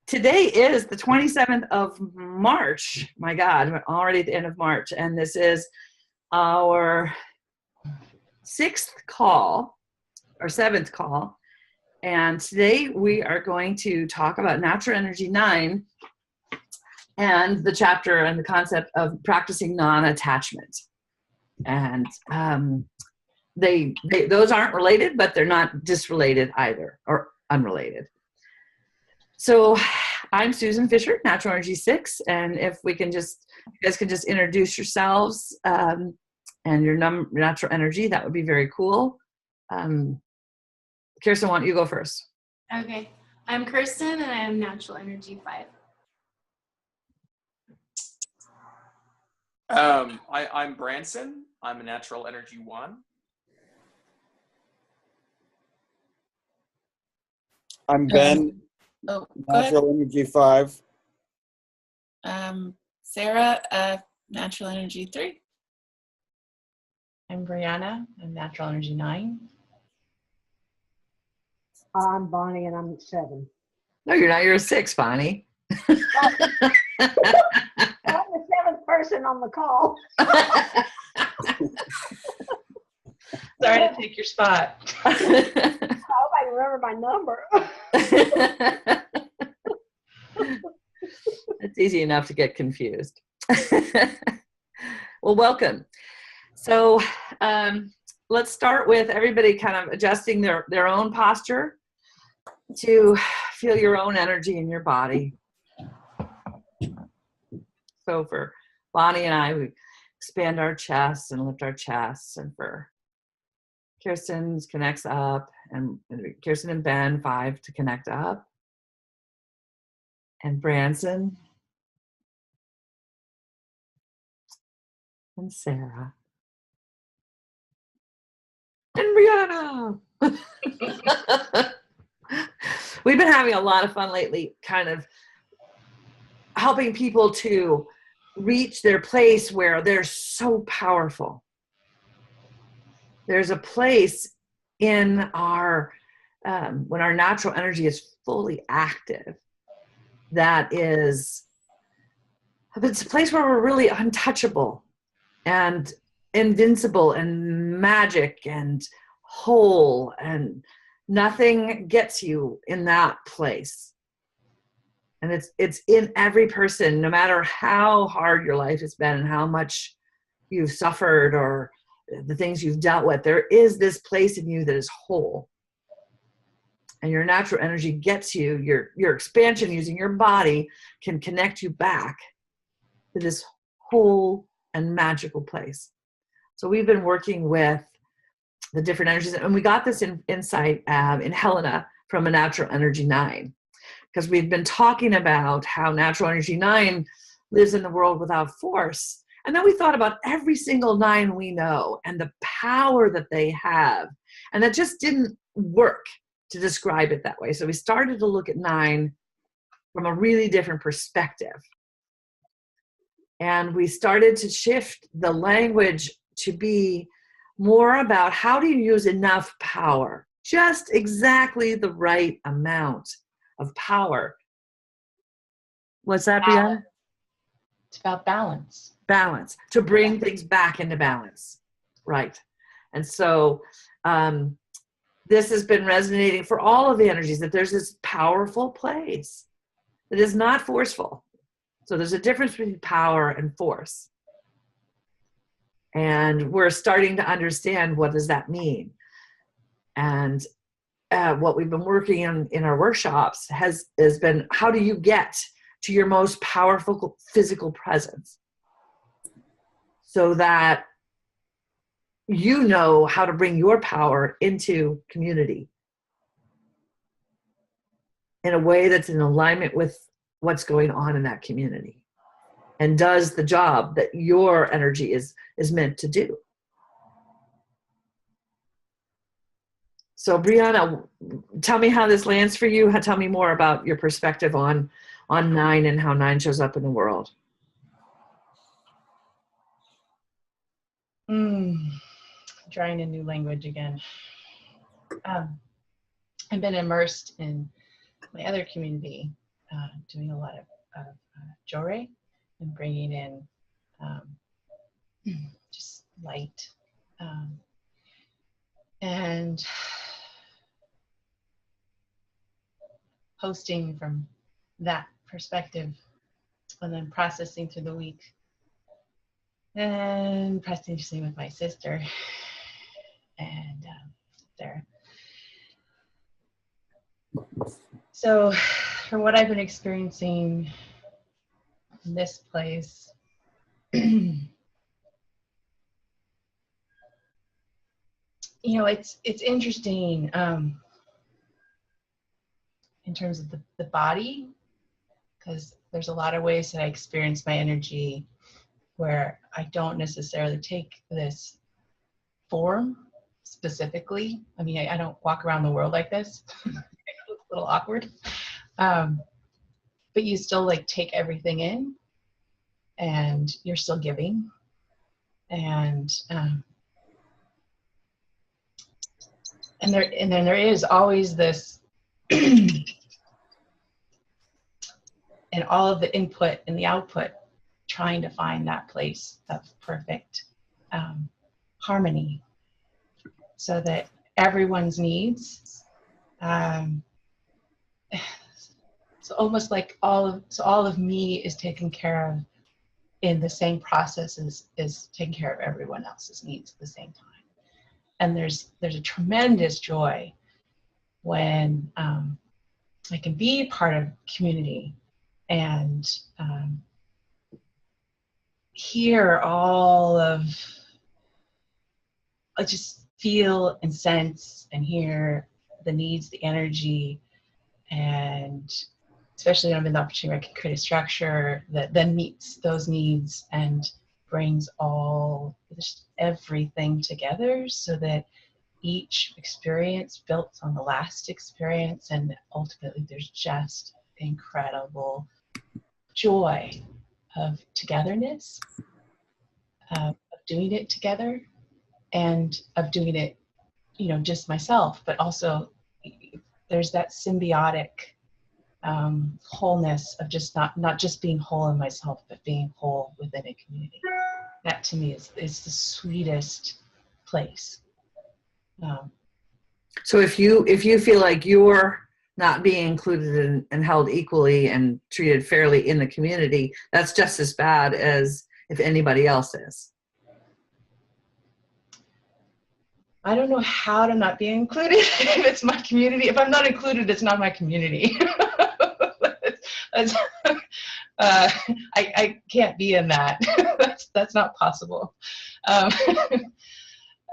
Today is the 27th of March. My God, we're already at the end of March. And this is our sixth call, or seventh call. And today we are going to talk about Natural Energy 9 and the chapter and the concept of practicing non-attachment. And those aren't related, but they're not disrelated either, or unrelated. So I'm Susan Fisher, Natural Energy 6, and if we can just, you guys can just introduce yourselves and your natural energy, that would be very cool. Kirsten, why don't you go first? Okay. I'm Kirsten, and I am Natural Energy 5. I'm Branson. I'm a Natural Energy 1. I'm Ben, Natural Energy 5. Sarah, Natural Energy 3. I'm Brianna. I'm Natural Energy 9. I'm Bonnie, and I'm 7. No, you're not. You're a 6, Bonnie. I'm the 7th person on the call. Sorry to take your spot. I hope I remember my number. It's easy enough to get confused. Well, welcome. So let's start with everybody kind of adjusting their own posture to feel your own energy in your body. So for Bonnie and I, we expand our chests and lift our chests, and for Kirsten connects up, and Kirsten and Ben 5 to connect up, and Branson and Sarah and Brianna. We've been having a lot of fun lately, kind of helping people to reach their place where they're so powerful. There's a place in our, when our natural energy is fully active, that is, it's a place where we're really untouchable and invincible and magic and whole, and nothing gets you in that place. And it's in every person, no matter how hard your life has been and how much you've suffered or the things you've dealt with, there is this place in you that is whole. And your natural energy gets you, your expansion using your body can connect you back to this whole and magical place. So we've been working with the different energies, and we got this insight in Helena from a Natural Energy 9, because we've been talking about how Natural Energy 9 lives in the world without force. And then we thought about every single 9 we know and the power that they have. And that just didn't work to describe it that way. So we started to look at 9 from a really different perspective. And we started to shift the language to be more about how do you use enough power, just exactly the right amount of power. What's that, Brianna? It's about balance. Balance, to bring things back into balance. Right. And so this has been resonating for all of the energies, that there's this powerful place that is not forceful. So there's a difference between power and force. And we're starting to understand, what does that mean? And what we've been working on in our workshops has been, how do you get to your most powerful physical presence so that you know how to bring your power into community in a way that's in alignment with what's going on in that community and does the job that your energy is meant to do. So Brianna, tell me how this lands for you. Tell me more about your perspective on 9 and how 9 shows up in the world. Trying a new language again. I've been immersed in my other community doing a lot of jore and bringing in just light. And hosting from that perspective, and then processing through the week, and practicing with my sister and Sarah. So from what I've been experiencing in this place, it's interesting in terms of the body, because there's a lot of ways that I experience my energy where I don't necessarily take this form specifically. I mean, I don't walk around the world like this. It's a little awkward. But you still like take everything in, and you're still giving. And then there is always this and all of the input and the output, trying to find that place of perfect harmony, so that everyone's needs, it's almost like all of me is taken care of in the same process as taking care of everyone else's needs at the same time. And there's a tremendous joy when I can be part of community and hear all of, I just feel and sense and hear the needs, the energy, and especially when I'm in the opportunity where I can create a structure that then meets those needs and brings all, just everything together, so that each experience builds on the last experience, and ultimately there's just incredible joy of togetherness, of doing it together, and of doing it, just myself, but also there's that symbiotic wholeness of just not just being whole in myself, but being whole within a community. That to me is the sweetest place. So if you feel like you're not being included and held equally and treated fairly in the community, that's just as bad as if anybody else is. I don't know how to not be included if it's my community. If I'm not included, it's not my community. I can't be in that. That's not possible.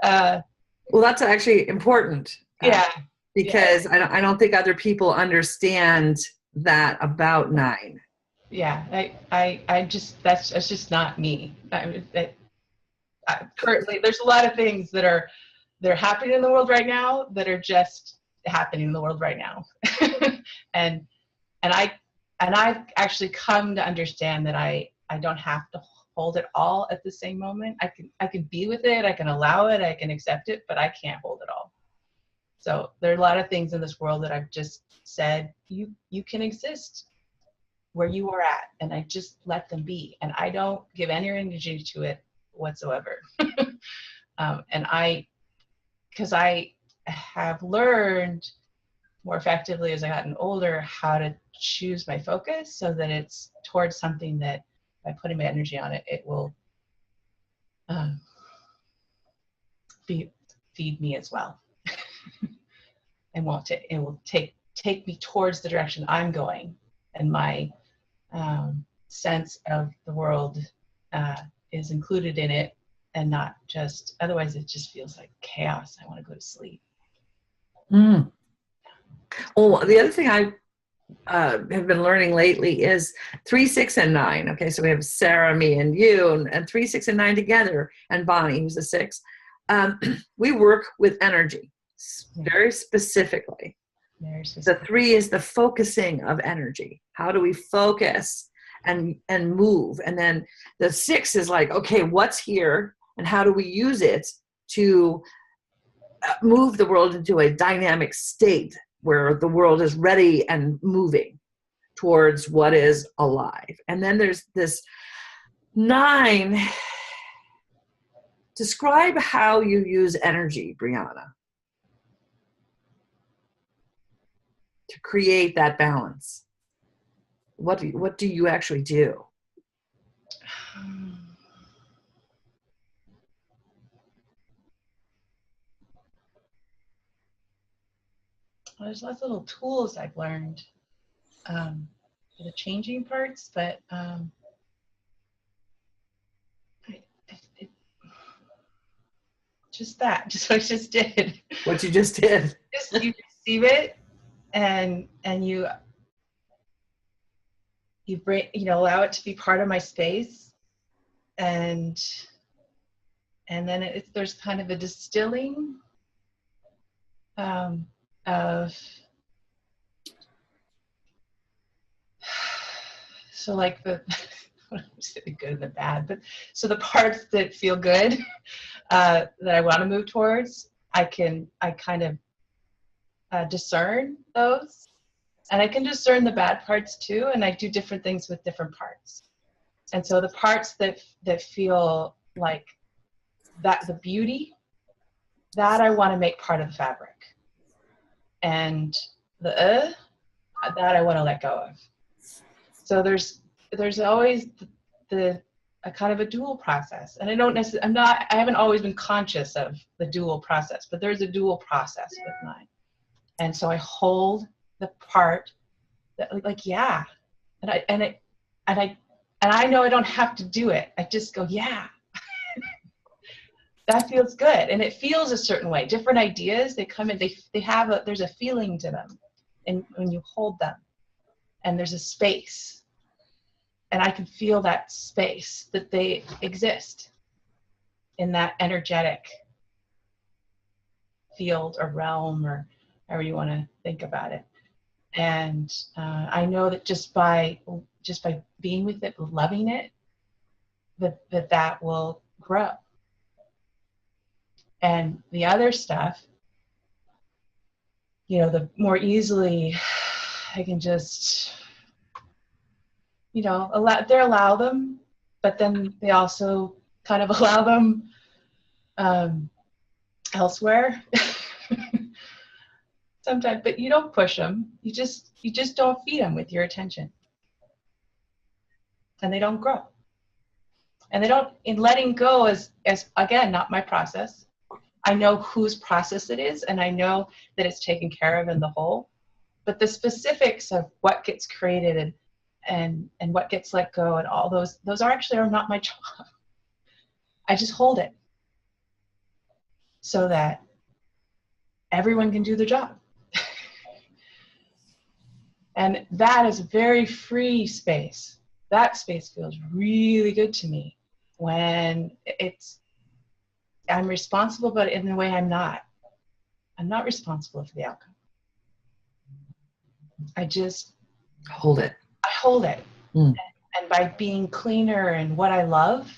Well, that's actually important. Yeah. Because yeah. I don't think other people understand that about 9. Yeah, I just, that's just not me. Currently, there's a lot of things that are happening in the world right now that are just happening in the world right now. and I've actually come to understand that I don't have to hold it all at the same moment. I can be with it, I can allow it, I can accept it, but I can't hold it all. So there are a lot of things in this world that I've just said, you can exist where you are at, and I just let them be. And I don't give any energy to it whatsoever. Because I have learned more effectively as I gotten older how to choose my focus so that it's towards something that by putting my energy on it, it will feed me as well. And it will take me towards the direction I'm going, and my sense of the world is included in it, and not just, otherwise it just feels like chaos. I want to go to sleep. Mm. Well, the other thing I have been learning lately is 3, 6, and 9. Okay, so we have Sarah, me, and you, and 3, 6, and 9 together, and Bonnie, who's a 6. We work with energy very specifically. The 3 is the focusing of energy. How do we focus and move? And then the 6 is like, okay, what's here, and how do we use it to move the world into a dynamic state where the world is ready and moving. towards what is alive. And then there's this 9. Describe how you use energy, Brianna, to create that balance. What do you actually do? Well, there's lots of little tools I've learned for the changing parts, but just what I just did. What you just did. Just you receive it, and you bring, allow it to be part of my space, and then there's kind of a distilling of, so like the good and the bad, but so the parts that feel good, that I want to move towards, I kind of discern those, and I can discern the bad parts too, and I do different things with different parts. And so the parts that feel like that, the beauty, that I want to make part of the fabric, and the that I want to let go of. So there's always a kind of a dual process, and I haven't always been conscious of the dual process, but there's a dual process with mine. And so I hold the part that, like, yeah, and I know I don't have to do it. I just go, yeah. That feels good, and it feels a certain way. Different ideas, they come in, there's a feeling to them, and when you hold them, and there's a space, and I can feel that space, that they exist in that energetic field or realm, or however you want to think about it. And I know that just by being with it, loving it, that will grow. And the other stuff, the more easily I can just, allow them, but then they also kind of allow them elsewhere. Sometimes, but you don't push them. You just don't feed them with your attention, and they don't grow. And they don't. In letting go is again not my process. I know whose process it is, and I know that it's taken care of in the whole. But the specifics of what gets created and what gets let go and all those are not my job. I just hold it so that everyone can do the job. And that is a very free space. That space feels really good to me when I'm responsible, but in the way I'm not responsible for the outcome. I just Hold it. I hold it. And by being cleaner and what I love,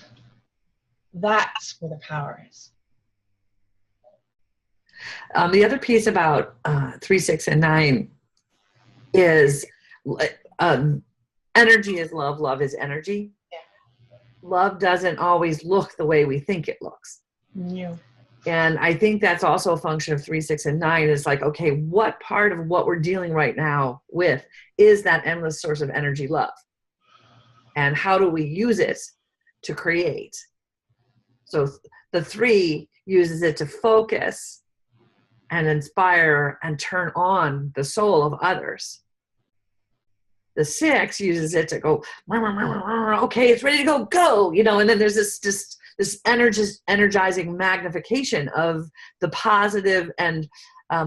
that's where the power is. The other piece about 3, 6, and 9 is energy is love, love is energy. Yeah. Love doesn't always look the way we think it looks. Yeah. And I think that's also a function of 3, 6, and 9 is like, okay, what part of what we're dealing right now with is that endless source of energy, love? And how do we use it to create? So the 3 uses it to focus and inspire and turn on the soul of others. The 6 uses it to go, okay, it's ready to go, and then there's this energizing magnification of the positive and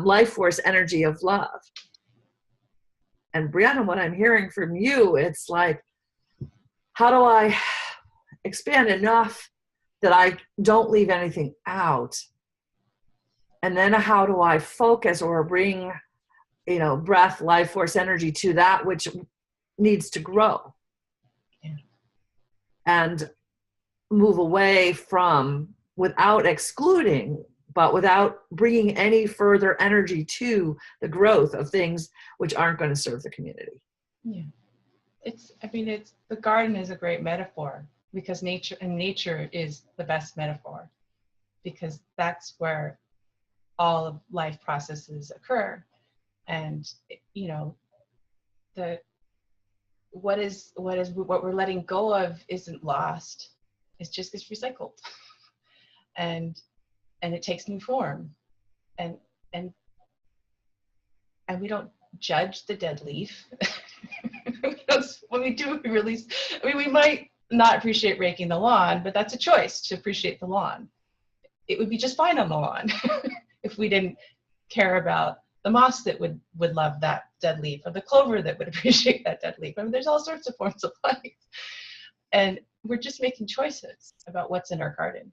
life force energy of love. And Brianna, what I'm hearing from you, it's like, how do I expand enough that I don't leave anything out? And then how do I focus or bring, breath, life force energy to that which needs to grow? Yeah. And move away from, without excluding, but without bringing any further energy to the growth of things which aren't going to serve the community. Yeah. it's the garden is a great metaphor because nature is the best metaphor because that's where all of life processes occur. And, you know, what we're letting go of isn't lost. It's just gets recycled. And it takes new form. And we don't judge the dead leaf. When we do, we release. I mean, we might not appreciate raking the lawn, but that's a choice to appreciate the lawn. It would be just fine on the lawn if we didn't care about the moss that would love that dead leaf, or the clover that would appreciate that dead leaf. I mean, there's all sorts of forms of life, and we're just making choices about what's in our garden,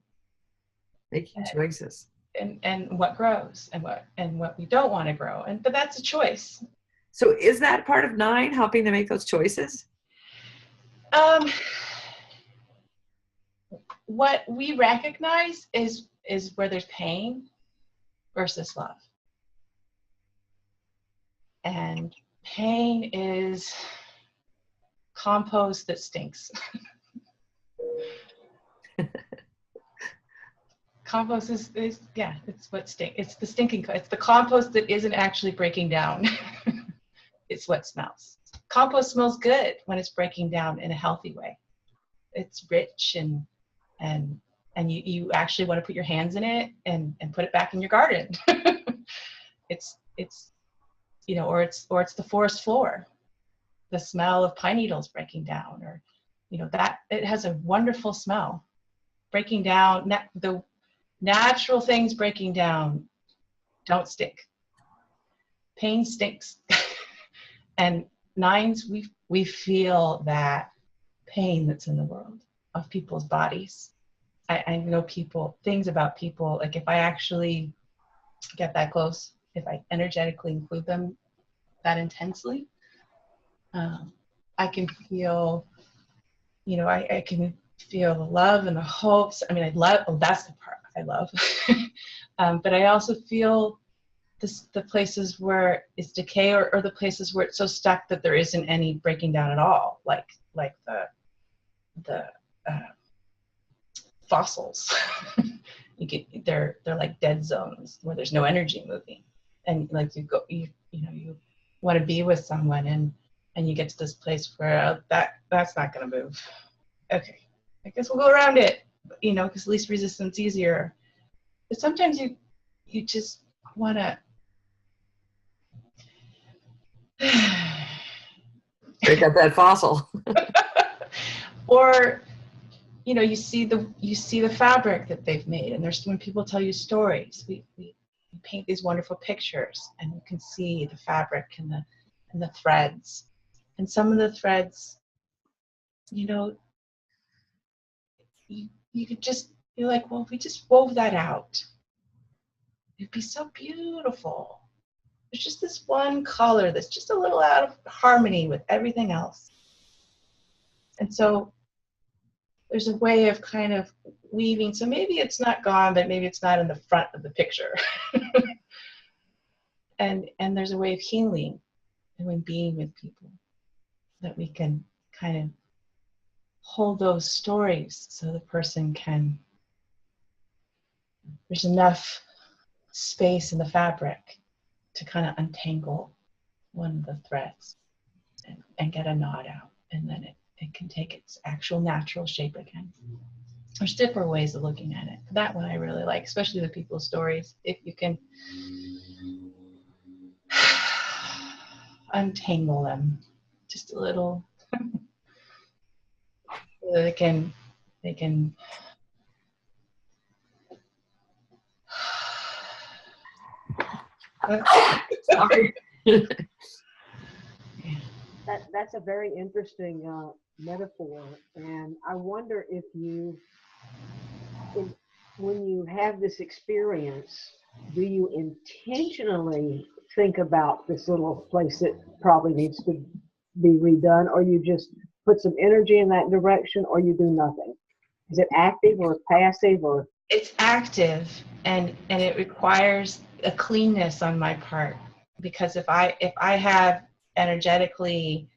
Making choices. and what grows and what we don't want to grow, but that's a choice. So is that part of 9, helping to make those choices? What we recognize is where there's pain versus love. And pain is compost that stinks. Compost is it's what stinks. It's the stinking, it's the compost that isn't actually breaking down. It's what smells. Compost smells good when it's breaking down in a healthy way. It's rich and you actually want to put your hands in it and put it back in your garden. It's you know, or it's the forest floor, the smell of pine needles breaking down, or you know, that it has a wonderful smell. Breaking down, the natural things breaking down don't stink. Pain stinks. And 9s, we feel that pain that's in the world of people's bodies. I know things about people, like if I actually get that close, if I energetically include them that intensely, I can feel, you know, I can feel the love and the hopes. I mean, that's the part I love. But I also feel the places where it's decay, or the places where it's so stuck that there isn't any breaking down at all, like the fossils. They're like dead zones where there's no energy moving, and like you want to be with someone and you get to this place where that's not going to move. Okay, I guess we'll go around it, you know, because least resistance easier. But sometimes you just want to Break up that fossil. or you know, you see the fabric that they've made, and there's when people tell you stories, we paint these wonderful pictures, and you can see the fabric and the threads, and some of the threads, you know, you could just be like, well, if we just wove that out, it'd be so beautiful. There's just this one color that's just a little out of harmony with everything else. And so there's a way of kind of weaving. So maybe it's not gone, but maybe it's not in the front of the picture. and there's a way of healing and when being with people that we can kind of hold those stories so the person can, there's enough space in the fabric to kind of untangle one of the threads and get a knot out, and then it can take its actual natural shape again. There's different ways of looking at it. That one I really like, especially the people's stories. If you can untangle them just a little, so they can Sorry. That's a very interesting metaphor, and I wonder if when you have this experience, do you intentionally think about this little place that probably needs to be redone, or you just put some energy in that direction, or you do nothing? Is it active or passive, or? It's active, and it requires a cleanness on my part, because if I have energetically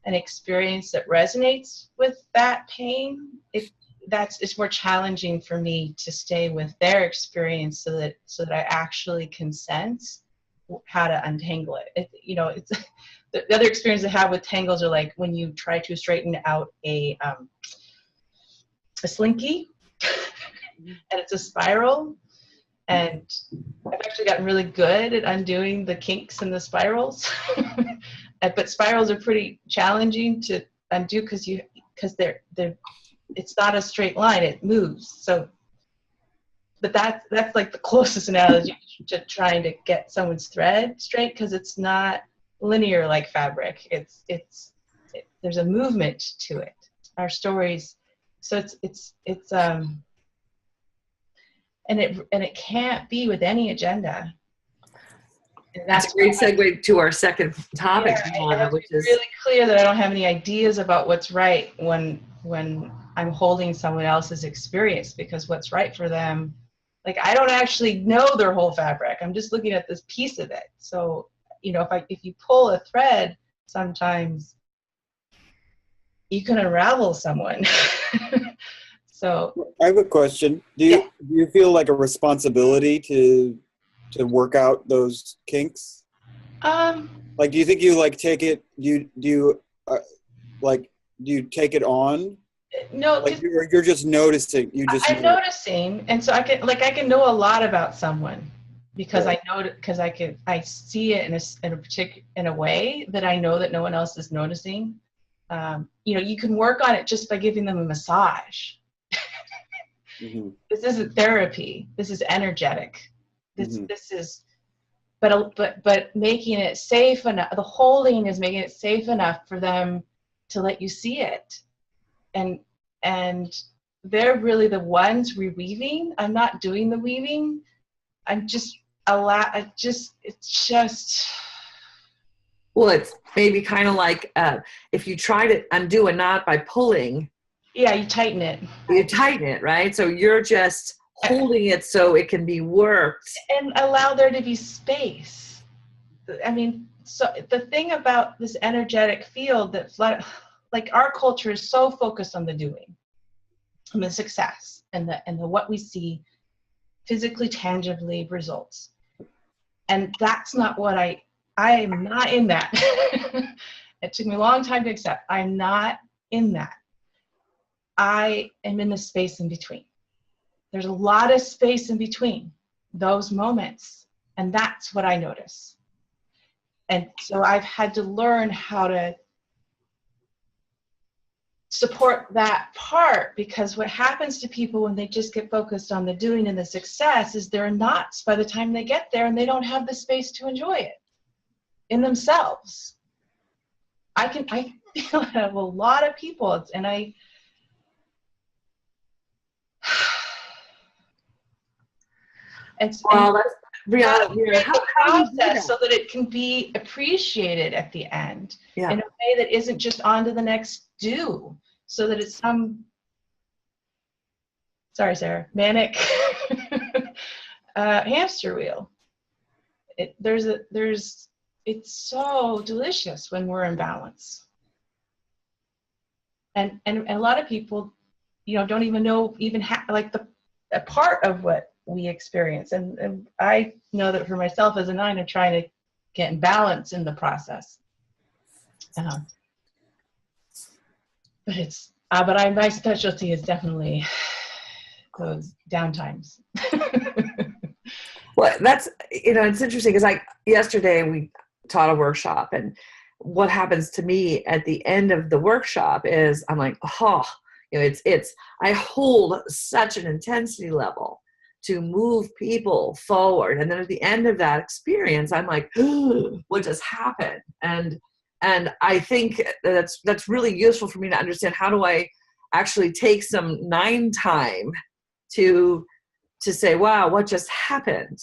an experience that resonates with that pain, it's more challenging for me to stay with their experience so that I actually can sense how to untangle it. It's the other experience I have with tangles are like when you try to straighten out a slinky and it's a spiral, and I've actually gotten really good at undoing the kinks and the spirals. But spirals are pretty challenging to undo because they're it's not a straight line, it moves. So, but that's like the closest analogy to trying to get someone's thread straight, because it's not linear like fabric. There's a movement to it. Our stories, so it's and it can't be with any agenda. And That's a great segue to our second topic, Joanna, which is really clear that I don't have any ideas about what's right when I'm holding someone else's experience, because what's right for them, like I don't actually know their whole fabric. I'm just looking at this piece of it. So, if you pull a thread, sometimes you can unravel someone. So I have a question. Do you feel like a responsibility to work out those kinks? Like, do you think you take it? Do you take it on? No, like you're just noticing. I'm noticing, and so I can know a lot about someone because I see it in a way that I know that no one else is noticing. You can work on it just by giving them a massage. Mm-hmm. This isn't therapy. This is energetic. This is, but making it safe enough. The holding is making it safe enough for them to let you see it, and they're really the ones reweaving. I'm not doing the weaving. I'm just it's just. Well, it's maybe kind of like if you try to undo a knot by pulling. Yeah, you tighten it. You tighten it, right? So you're just holding it so it can be worked. And allow there to be space. I mean, so the thing about this energetic field that, like our culture is so focused on the doing, and the success, and the what we see physically, tangibly results. And that's not what I am not in that. It took me a long time to accept. I'm not in that. I am in the space in between. There's a lot of space in between those moments, and that's what I notice. And so I've had to learn how to support that part, because what happens to people when they just get focused on the doing and the success is they're knots by the time they get there, and they don't have the space to enjoy it in themselves. I feel it of a lot of people, and that's Brianna, process so that it can be appreciated at the end in a way that isn't just on to the next do, so that it's sorry, Sarah, manic hamster wheel. It's so delicious when we're in balance, and a lot of people, don't even know a part of what we experience, and I know that for myself as a 9, I'm trying to get in balance in the process. But my specialty is definitely those downtimes. Well, that's it's interesting because yesterday we taught a workshop, and what happens to me at the end of the workshop is I'm like, it's I hold such an intensity level to move people forward, and then at the end of that experience I'm like, what just happened? And I think that's really useful for me to understand, how do I actually take some 9 time to say, wow, what just happened?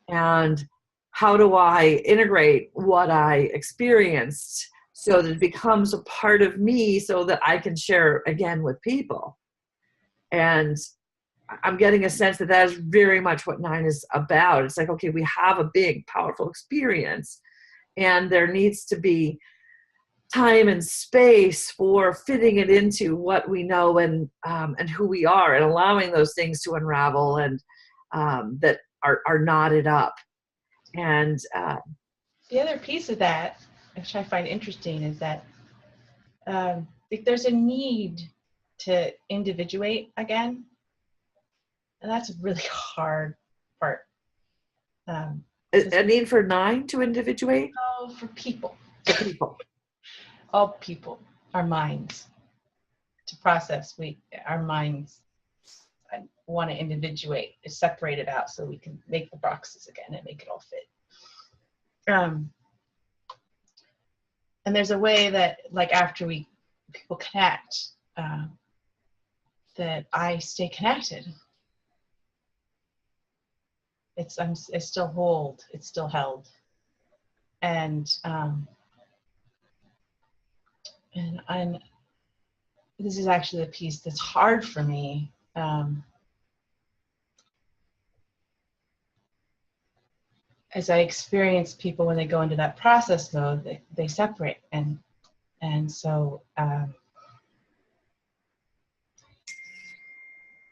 And how do I integrate what I experienced so that it becomes a part of me so that I can share again with people? And I'm getting a sense that is very much what 9 is about. It's like, okay, we have a big, powerful experience, and there needs to be time and space for fitting it into what we know and who we are, and allowing those things to unravel and that are knotted up. And the other piece of that, which I find interesting, is that there's a need to individuate again, and that's a really hard part. A need for 9 to individuate? Oh, for people. For people. All people, our minds, to process. Our minds want to individuate, separate it out so we can make the boxes again and make it all fit. And there's a way that, like, after people connect, that I stay connected. It's still hold. It's still held. And this is actually the piece that's hard for me. As I experience people when they go into that process, though, they separate, and so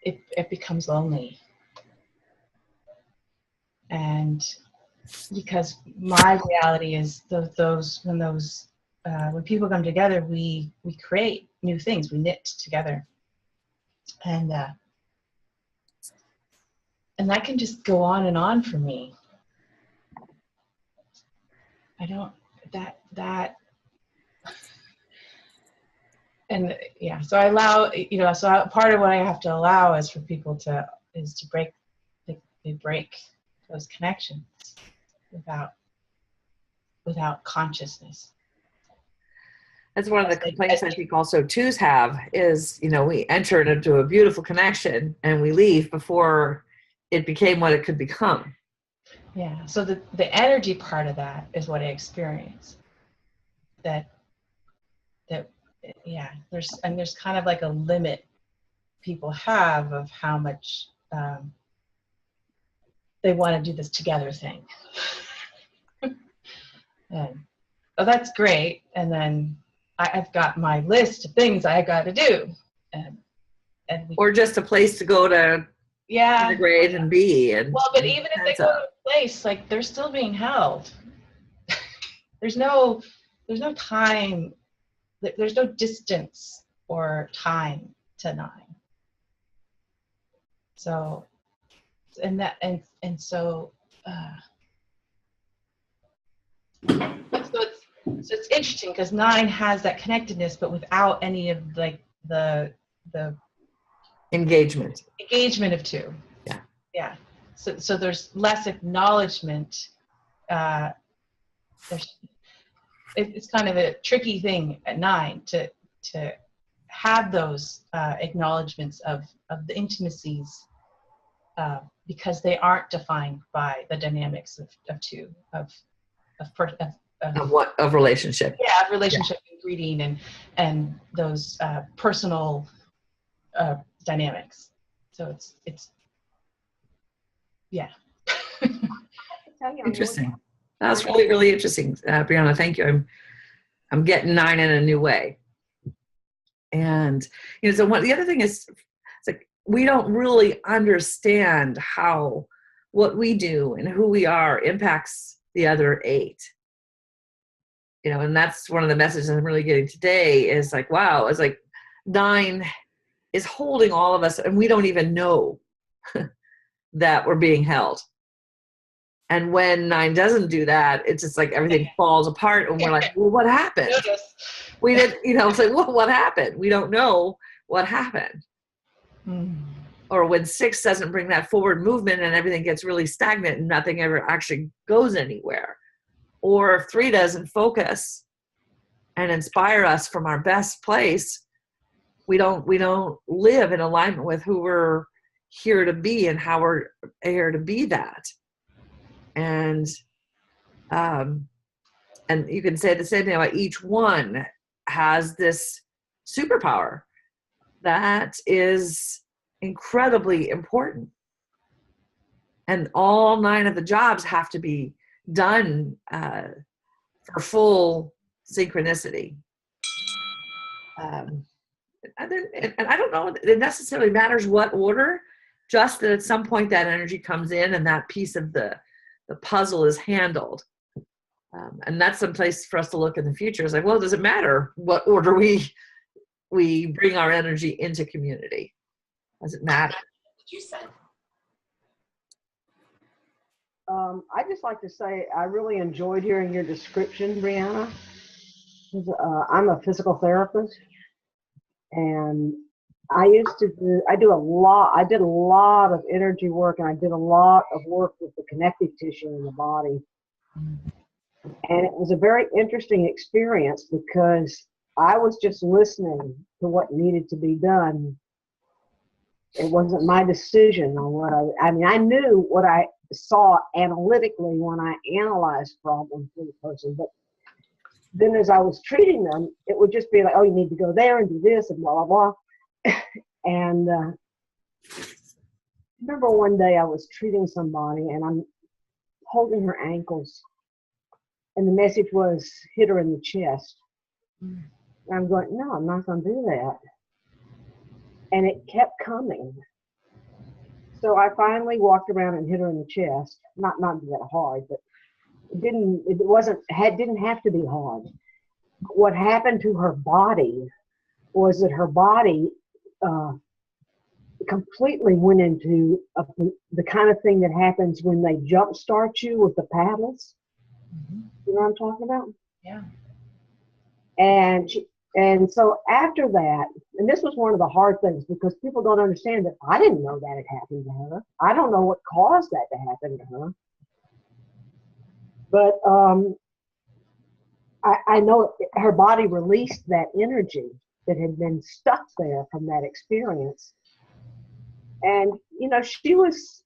it becomes lonely. And because my reality is when people come together, we create new things, we knit together, and that can just go on and on for me. I don't that and yeah, so I allow, so part of what I have to allow is for people to break those connections without consciousness. That's one of the complaints I think also twos have is, we enter into a beautiful connection and we leave before it became what it could become. Yeah, so the energy part of that is what I experience. That there's kind of like a limit people have of how much they want to do this together thing. And that's great. And then I've got my list of things I got to do, or just a place to go to integrate and be. And well, but even if they go to a place, like, they're still being held. There's no time. There's no distance or time to 9. So, so it's interesting because 9 has that connectedness, but without any of the engagement of 2. Yeah. So there's less acknowledgement. It's kind of a tricky thing at 9 to have those acknowledgements of the intimacies, because they aren't defined by the dynamics of 2 of relationship. Yeah, relationship and greeting and those personal dynamics. So it's yeah. Interesting. That's really, really interesting, Brianna. Thank you. I'm getting 9 in a new way. And so the other thing is, it's like we don't really understand how what we do and who we are impacts the other 8. And that's one of the messages I'm really getting today is like, wow, it's like 9 is holding all of us and we don't even know that we're being held. And when 9 doesn't do that, it's just like everything falls apart and we're like, well, what happened? We didn't, it's like, well, what happened? We don't know what happened. Or when 6 doesn't bring that forward movement and everything gets really stagnant and nothing ever actually goes anywhere. Or if 3 doesn't focus and inspire us from our best place, we don't live in alignment with who we're here to be and how we're here to be that. And you can say the same thing about each one has this superpower that is incredibly important. And all 9 of the jobs have to be done for full synchronicity. And I don't know if it necessarily matters what order, just that at some point that energy comes in and that piece of the puzzle is handled. And that's some place for us to look in the future. It's like, well, does it matter what order we bring our energy into community? Does it matter? What you said. I just like to say I really enjoyed hearing your description, Brianna. I'm a physical therapist, and I did a lot of energy work, and I did a lot of work with the connective tissue in the body. And it was a very interesting experience because I was just listening to what needed to be done. It wasn't my decision on what I mean, I knew what I saw analytically when I analyzed problems for the person, but then as I was treating them, it would just be like, oh, you need to go there and do this and blah, blah, blah. And I remember one day I was treating somebody and I'm holding her ankles, and the message was, hit her in the chest. And I'm going, no, I'm not going to do that. And it kept coming. So I finally walked around and hit her in the chest. Not that hard, but it didn't have to be hard. What happened to her body was that her body completely went into the kind of thing that happens when they jump start you with the paddles. You know what I'm talking about? Yeah. And so after that, and this was one of the hard things because people don't understand that I didn't know that had happened to her. I don't know what caused that to happen to her. But I know her body released that energy that had been stuck there from that experience. And, you know, she was,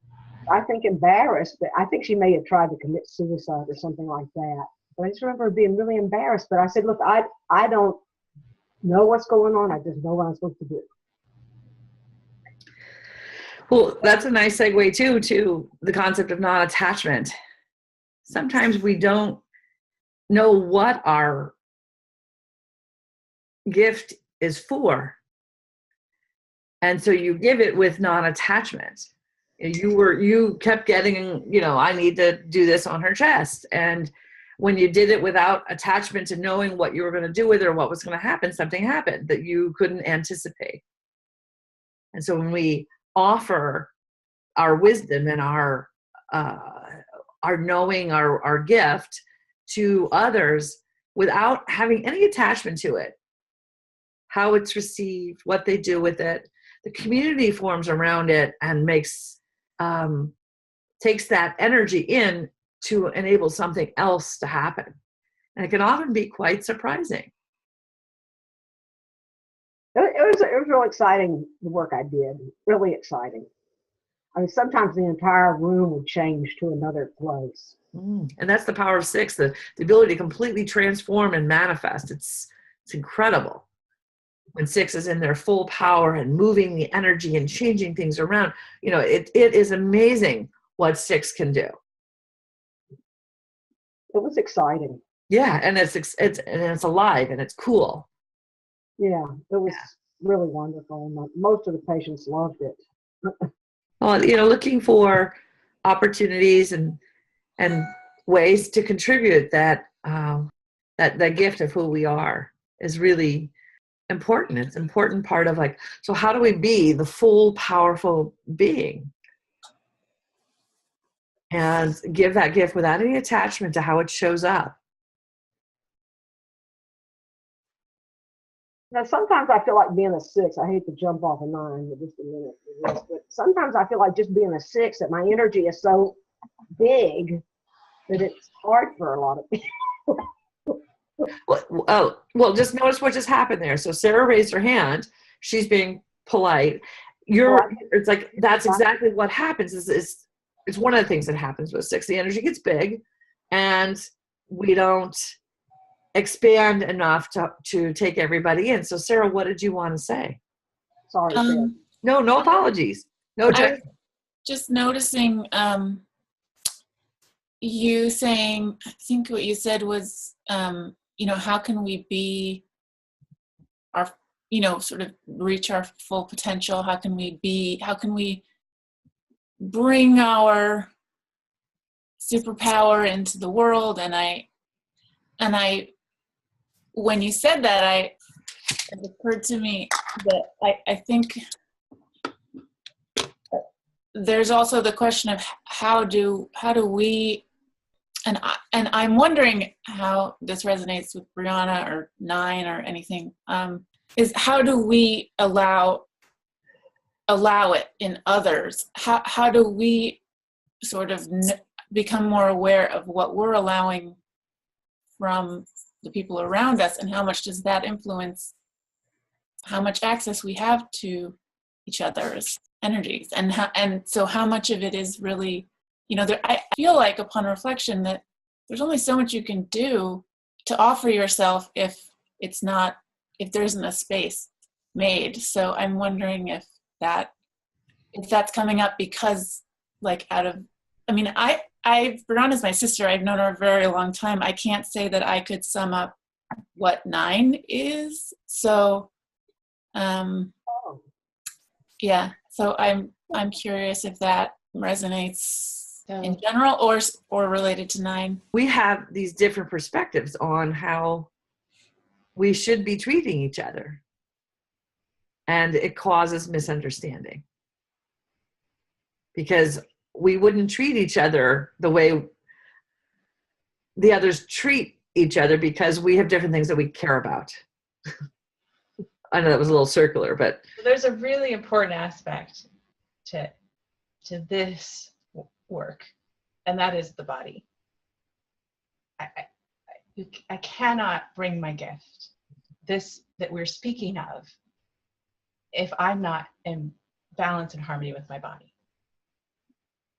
I think, embarrassed, but I think she may have tried to commit suicide or something like that. But I just remember her being really embarrassed. But I said, look, I don't know what's going on. I just know what I'm supposed to do. Well, that's a nice segue too to the concept of non-attachment. Sometimes we don't know what our gift is for. And so you give it with non-attachment. You kept getting, you know, I need to do this on her chest. And when you did it without attachment to knowing what you were going to do with her, what was going to happen, something happened that you couldn't anticipate. And so when we offer our wisdom and our knowing, our gift to others without having any attachment to it, how it's received, what they do with it, the community forms around it and takes that energy in to enable something else to happen. And it can often be quite surprising. It was real exciting, the work I did, really exciting. I mean, sometimes the entire room would change to another place. And that's the power of 6, the ability to completely transform and manifest. It's incredible. When 6 is in their full power and moving the energy and changing things around, you know, it is amazing what 6 can do. It was exciting. Yeah, and it's alive and it's cool. Yeah, it was really wonderful. And most of the patients loved it. Well, you know, looking for opportunities and ways to contribute that gift of who we are is really important. It's an important part of so how do we be the full, powerful being? And give that gift without any attachment to how it shows up. Now, sometimes I feel like being a 6. I hate to jump off a 9 for just a minute, but sometimes I feel like just being a 6, that my energy is so big that it's hard for a lot of people. Well, just notice what just happened there. So Sarah raised her hand. She's being polite. It's like that's exactly what happens. It's one of the things that happens with 6. The energy gets big, and we don't expand enough to take everybody in. So Sarah, what did you want to say? Sorry, Sarah. No apologies. No judgment. Just noticing you saying, I think what you said was, you know, how can we be sort of reach our full potential? How can we bring our superpower into the world? And I, when you said that, it occurred to me that I think there's also the question of how do we, and I'm wondering how this resonates with Brianna or Nine or anything, is how do we allow it in others? How do we sort of become more aware of what we're allowing from the people around us, and how much does that influence how much access we have to each other's energies, and so how much of it is really, I feel like upon reflection that there's only so much you can do to offer yourself if there isn't a space made. So I'm wondering if that's coming up because, like, Brianna's my sister. I've known her a very long time. I can't say that I could sum up what 9 is. So, yeah. So I'm curious if that resonates in general or related to 9. We have these different perspectives on how we should be treating each other, and it causes misunderstanding because we wouldn't treat each other the way the others treat each other because we have different things that we care about. I know that was a little circular, but there's a really important aspect to this work, and that is the body. I cannot bring my gift, this that we're speaking of, if I'm not in balance and harmony with my body.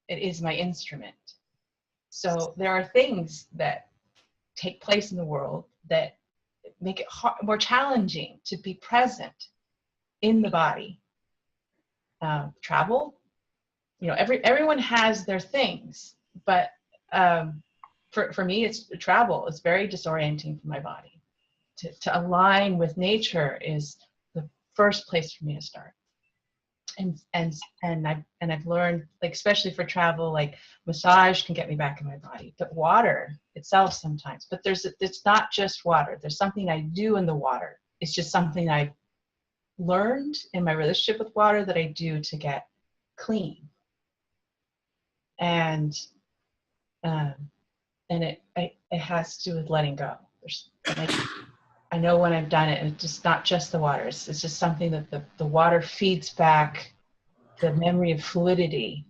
It is my instrument. So there are things that take place in the world that make it more challenging to be present in the body. Travel, everyone has their things, but for me, it's travel. It's very disorienting for my body. To align with nature is the first place for me to start. And I've learned, like, especially for travel, like massage can get me back in my body, but water itself sometimes. But it's not just water. There's something I do in the water. It's just something I learned in my relationship with water that I do to get clean. And it has to do with letting go. I know when I've done it, it's just not just the water. It's just something that the water feeds back the memory of fluidity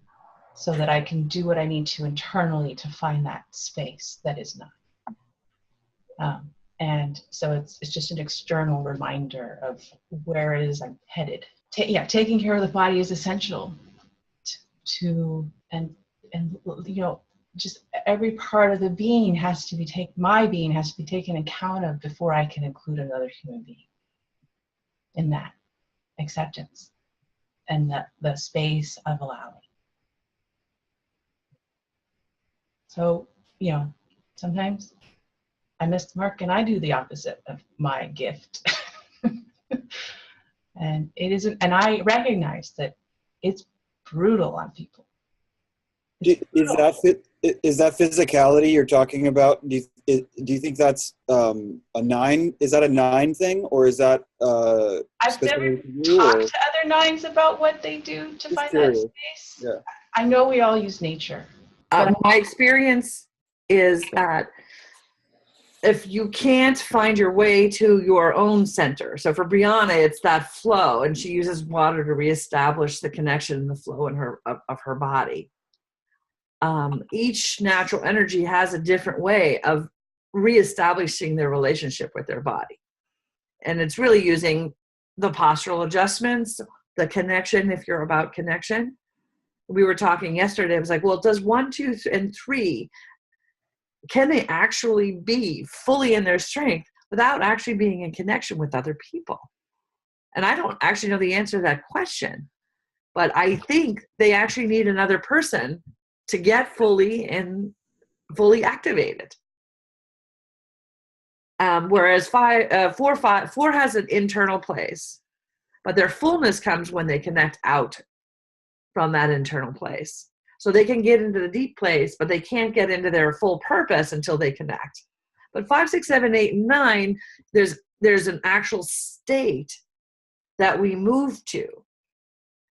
so that I can do what I need to internally to find that space that is not. And so it's just an external reminder of where it is I'm headed. Taking care of the body is essential just every part of the being my being has to be taken account of before I can include another human being in that acceptance and the space of allowing. So, sometimes I miss the mark and I do the opposite of my gift. And I recognize that it's brutal on people. Is that physicality you're talking about? Do you think that's a 9? Is that a 9 thing, or is that I've never talked to other 9s about what they do to find that space. Yeah. I know we all use nature. My experience is that if you can't find your way to your own center, so for Brianna, it's that flow, and she uses water to reestablish the connection and the flow in of her body. Each natural energy has a different way of reestablishing their relationship with their body. And it's really using the postural adjustments, the connection, if you're about connection. We were talking yesterday, it was like, well, does 1, 2, and 3, can they actually be fully in their strength without actually being in connection with other people? And I don't actually know the answer to that question, but I think they actually need another person to get fully activated. Whereas four has an internal place, but their fullness comes when they connect out from that internal place. So they can get into the deep place, but they can't get into their full purpose until they connect. But 5, 6, 7, 8, and 9, there's an actual state that we move to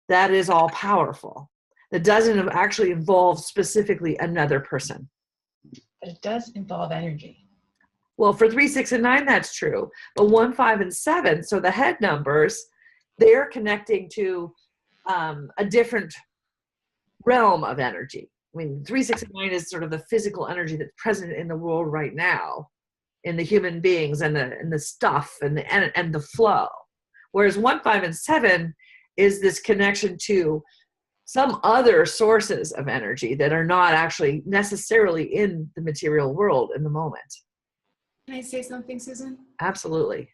that is all powerful, that doesn't actually involve specifically another person. But it does involve energy. Well, for 3, 6, and 9, that's true. But 1, 5, and 7, so the head numbers, they're connecting to a different realm of energy. I mean, 3, 6, and 9 is sort of the physical energy that's present in the world right now, in the human beings and the stuff and the flow. Whereas 1, 5, and 7 is this connection to some other sources of energy that are not actually necessarily in the material world in the moment. Can I say something, Susan? Absolutely.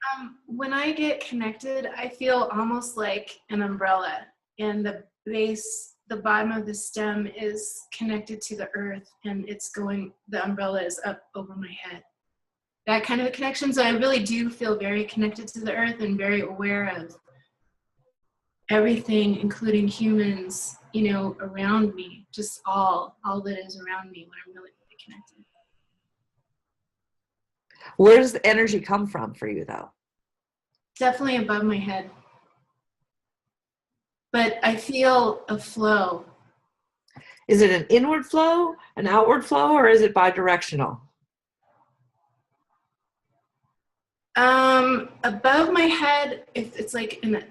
When I get connected, I feel almost like an umbrella, and the base, the bottom of the stem is connected to the earth, and the umbrella is up over my head. That kind of a connection. So I really do feel very connected to the earth and very aware of everything, including humans, around me, just all that is around me when I'm really, really connected. Where does the energy come from for you, though? Definitely above my head. But I feel a flow. Is it an inward flow, an outward flow, or is it bidirectional? Above my head, it's like an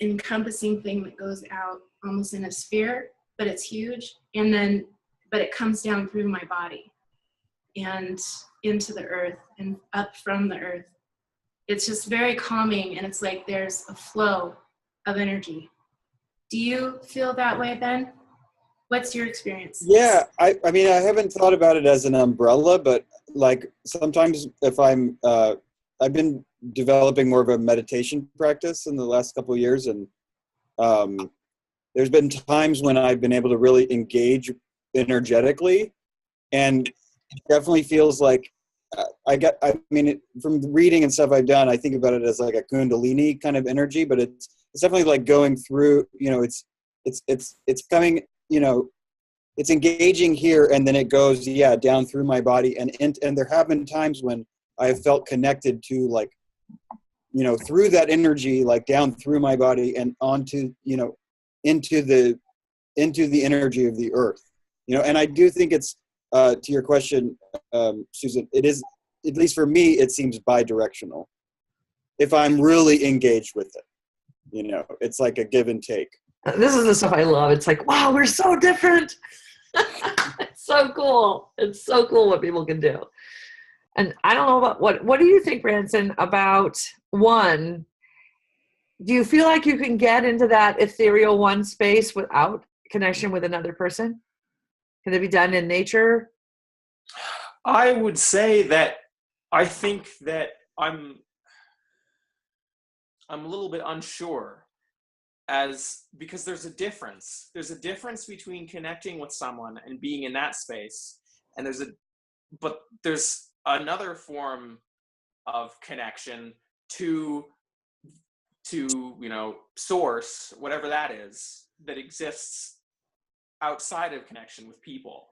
encompassing thing that goes out almost in a sphere, but it's huge. But it comes down through my body and into the earth and up from the earth. It's just very calming, and it's like there's a flow of energy. Do you feel that way, Ben? What's your experience? Yeah, I mean, I haven't thought about it as an umbrella, but like sometimes if I've been developing more of a meditation practice in the last couple of years, and there's been times when I've been able to really engage energetically, and it definitely feels like from the reading and stuff I've done, I think about it as like a Kundalini kind of energy, but it's definitely like going through, it's coming, it's engaging here, and then it goes, down through my body, and there have been times when I have felt connected to, like, through that energy, like down through my body and onto, into the energy of the earth, and I do think it's, to your question, Susan, it is, at least for me, it seems bidirectional. If I'm really engaged with it, it's like a give and take. This is the stuff I love. It's like, wow, we're so different. It's so cool. It's so cool what people can do. And I don't know about what do you think, Branson, about 1? Do you feel like you can get into that ethereal 1 space without connection with another person? Can it be done in nature? I would say that I think that I'm a little bit unsure, because there's a difference. There's a difference between connecting with someone and being in that space, and there's another form of connection to source, whatever that is, that exists outside of connection with people.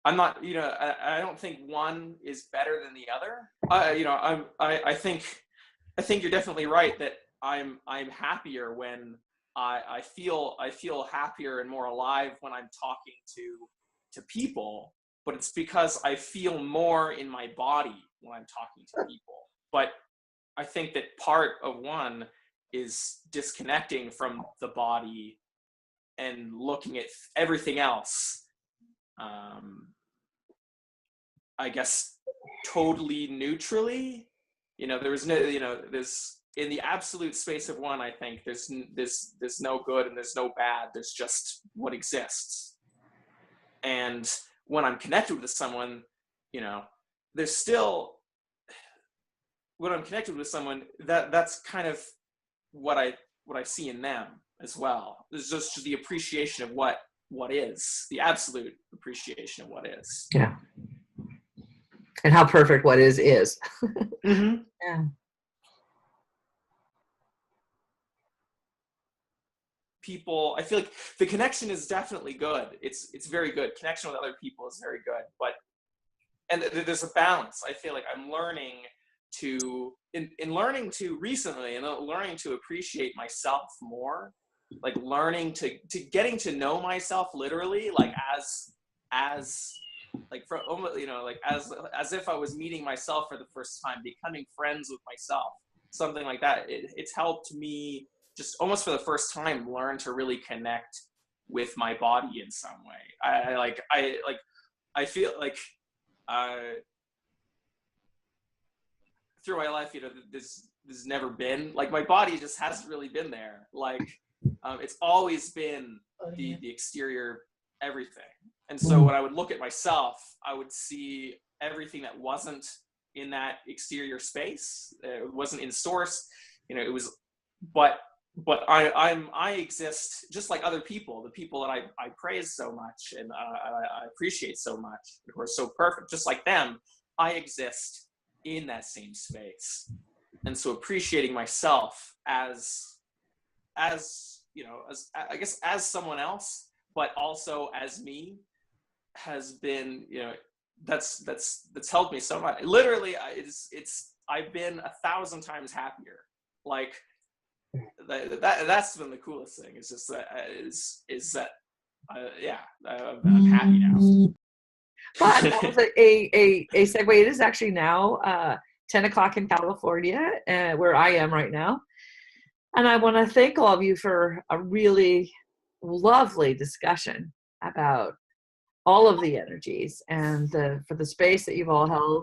I'm not, I don't think one is better than the other. I think you're definitely right that I'm happier when I feel happier and more alive when I'm talking to people, but it's because I feel more in my body when I'm talking to people. But I think that part of 1 is disconnecting from the body and looking at everything else, I guess, totally neutrally. There's in the absolute space of 1, I think there's no good and there's no bad. There's just what exists. And when I'm connected with someone, there's still, when I'm connected with someone, that's kind of what I see in them as well. There's just the appreciation of what is, the absolute appreciation of what is. Yeah. and how perfect what is. Mm-hmm. Yeah. People, I feel like the connection is definitely good. It's very good. Connection with other people is very good, but there's a balance. I feel like I'm learning to in learning to recently and learning to appreciate myself more, like learning to getting to know myself literally, like as like for you know, like as if I was meeting myself for the first time, becoming friends with myself, something like that. It's helped me just almost for the first time learn to really connect with my body in some way. I feel like through my life, you know, there's never been, like, my body just hasn't really been there. Like, it's always been the exterior everything. And so when I would look at myself, I would see everything that wasn't in that exterior space. It wasn't in source, you know, it was, but I exist just like other people, the people that I praise so much and I appreciate so much, who are so perfect, just like them. I exist in that same space, and so appreciating myself as you know, as I guess as someone else, but also as me, has been, you know, that's helped me so much. Literally, I've been 1,000 times happier. Like. That's been the coolest thing. It's just that I'm happy now. But that was a segue. It is actually now 10 o'clock in California, where I am right now. And I want to thank all of you for a really lovely discussion about all of the energies and for the space that you've all held.